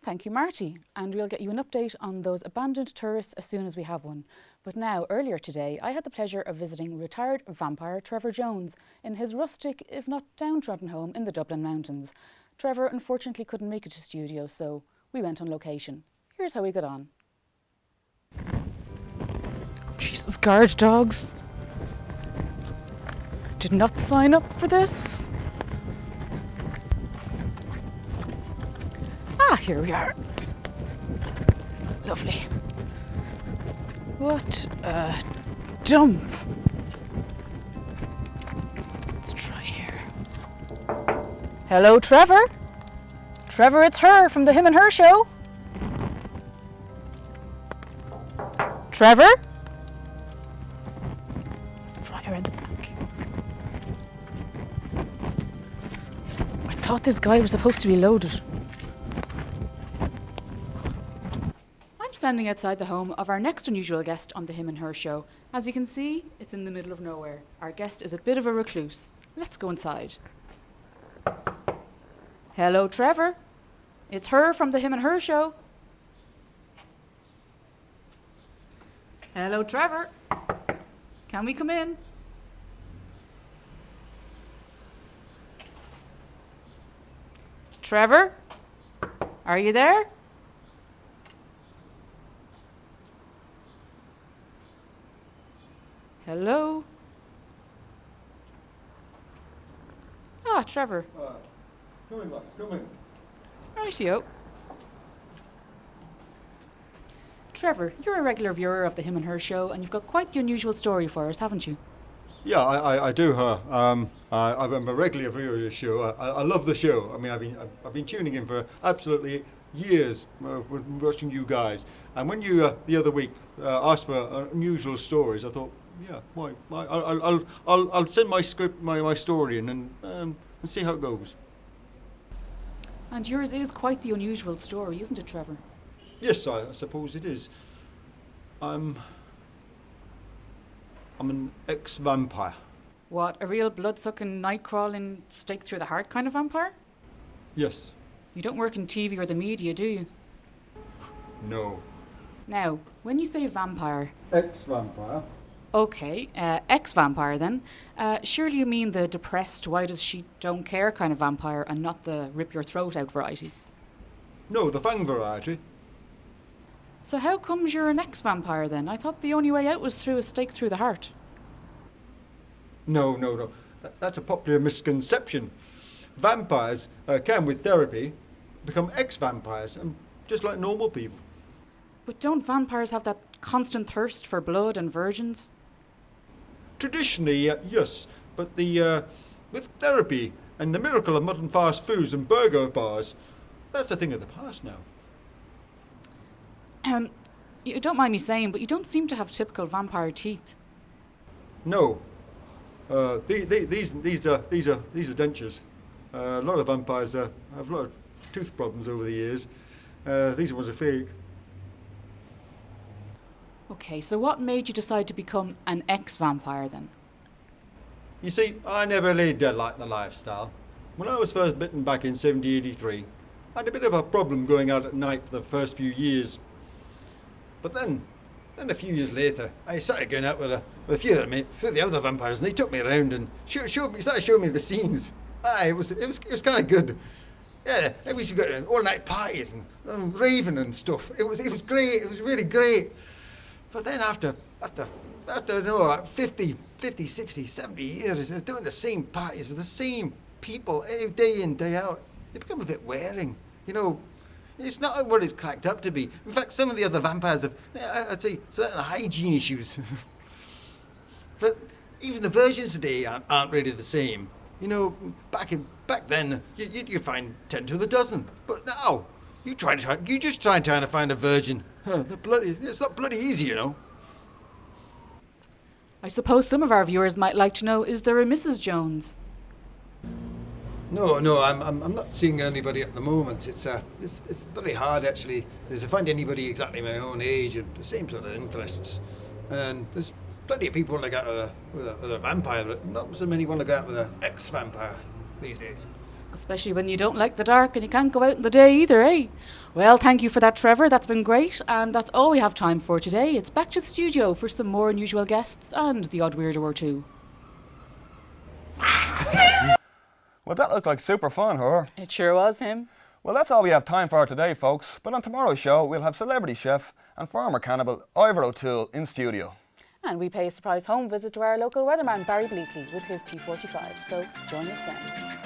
Thank you, Marty, and we'll get you an update on those abandoned tourists as soon as we have one. But now, earlier today, I had the pleasure of visiting retired vampire Trevor Jones in his rustic, if not downtrodden home in the Dublin Mountains. Trevor unfortunately couldn't make it to studio, so we went on location. Here's how we got on. Jesus, guard dogs. Did not sign up for this. Here we are. Lovely. What a dump. Let's try here. Hello, Trevor. Trevor, it's her from the Him and Her show. Trevor? Try her in the back. I thought this guy was supposed to be loaded. Standing outside the home of our next unusual guest on the Him and Her show. As you can see, it's in the middle of nowhere. Our guest is a bit of a recluse. Let's go inside. Hello, Trevor. It's her from the Him and Her show. Hello, Trevor. Can we come in? Trevor? Are you there? Hello? Trevor. Come in, boss, come in. Rightio. Trevor, you're a regular viewer of the Him and Her show, and you've got quite the unusual story for us, haven't you? Yeah, I do, I'm a regular viewer of the show. I love the show. I mean, I've been tuning in for absolutely years, watching you guys. And when you the other week asked for unusual stories, I thought, yeah, why? I'll send my script, my story in, and see how it goes. And yours is quite the unusual story, isn't it, Trevor? Yes, I suppose it is. I'm an ex-vampire. What, a real blood-sucking, night-crawling, stake through the heart kind of vampire? Yes. You don't work in TV or the media, do you? No. Now, when you say vampire... Ex-vampire? Okay, ex-vampire then. Surely you mean the depressed, why-does-she-don't-care kind of vampire and not the rip-your-throat-out variety? No, the fang variety. So how comes you're an ex-vampire then? I thought the only way out was through a stake through the heart. No. That's a popular misconception. Vampires can, with therapy, become ex-vampires, just like normal people. But don't vampires have that constant thirst for blood and virgins? Traditionally, yes, but with therapy and the miracle of modern fast foods and burger bars, that's a thing of the past now. You don't mind me saying, but you don't seem to have typical vampire teeth. No, these are dentures. A lot of vampires have a lot of tooth problems over the years. These ones are fake. Okay, so what made you decide to become an ex-vampire then? You see, I never really liked the lifestyle. When I was first bitten back in 1783, I had a bit of a problem going out at night for the first few years. But then a few years later, I started going out with a few of the other vampires, and they took me around and started showing me the scenes. It was kind of good. Yeah, we used to go to all-night parties and raving and stuff. It was great. It was really great. But then after like 50, 60, 70 years of doing the same parties with the same people day in, day out, they become a bit wearing. You know, it's not what it's cracked up to be. In fact, some of the other vampires have, I'd say, certain hygiene issues. But even the versions today aren't really the same. You know, back then, you find 10 to the dozen. But now, you just trying to find a virgin. It's not bloody easy, you know. I suppose some of our viewers might like to know, is there a Mrs. Jones? No, I'm not seeing anybody at the moment. It's very hard actually to find anybody exactly my own age and the same sort of interests. And there's plenty of people want to go with a vampire, but not so many want to go out with an ex-vampire these days. Especially when you don't like the dark and you can't go out in the day either, eh? Well, thank you for that, Trevor. That's been great. And that's all we have time for today. It's back to the studio for some more unusual guests and the odd weirdo or two. Well, that looked like super fun, huh? It sure was him. Well, that's all we have time for today, folks. But on tomorrow's show, we'll have celebrity chef and former cannibal Ivor O'Toole in studio. And we pay a surprise home visit to our local weatherman, Barry Bleakly, with his P45. So join us then.